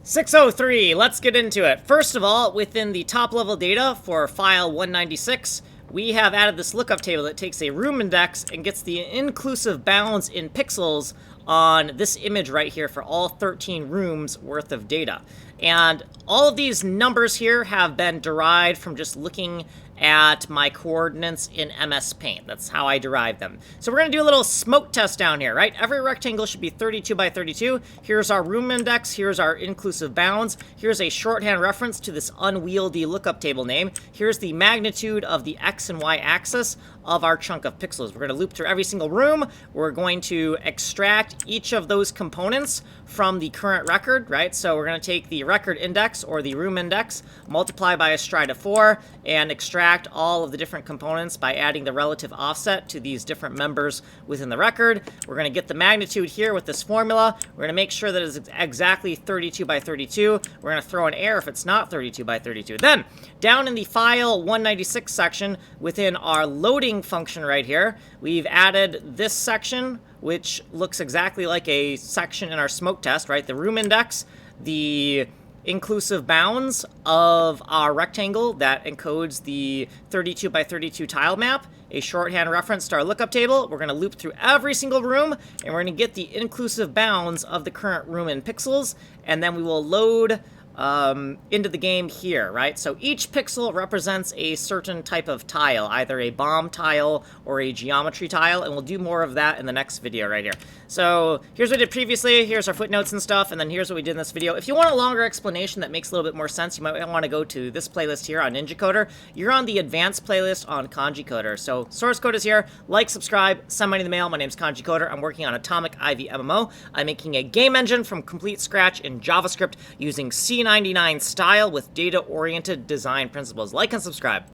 603, let's get into it. First of all, within the top level data for FILE196, we have added this lookup table that takes a room index and gets the inclusive bounds in pixels on this image right here for all 13 rooms worth of data. And all of these numbers here have been derived from just looking at my coordinates in MS Paint. That's how I derive them. So we're going to do a little smoke test down here, right? Every rectangle should be 32 by 32. Here's our room index. Here's our inclusive bounds. Here's a shorthand reference to this unwieldy lookup table name. Here's the magnitude of the X and Y axis of our chunk of pixels. We're going to loop through every single room. We're going to extract each of those components from the current record, right? So we're going to take the record index or the room index, multiply by a stride of 4, and extract all of the different components by adding the relative offset to these different members within the record. We're going to get the magnitude here with this formula. We're going to make sure that it's exactly 32 by 32. We're going to throw an error if it's not 32 by 32. Then, down in the FILE196 section within our loading function right here, we've added this section, which looks exactly like a section in our smoke test, right? The room index, the inclusive bounds of our rectangle that encodes the 32 by 32 tile map, a shorthand reference to our lookup table. We're going to loop through every single room, and we're going to get the inclusive bounds of the current room in pixels, and then we will load into the game here, right? So each pixel represents a certain type of tile, either a bomb tile or a geometry tile, and we'll do more of that in the next video right here. So here's what we did previously, here's our footnotes and stuff, and then here's what we did in this video. If you want a longer explanation that makes a little bit more sense, you might want to go to this playlist here on Ninja Coder. You're on the advanced playlist on Kanji Coder. So source code is here. Like, subscribe, send money in the mail. My name's Kanji Coder. I'm working on Atomic Ivy MMO. I'm making a game engine from complete scratch in JavaScript using C99 style with data-oriented design principles. Like and subscribe.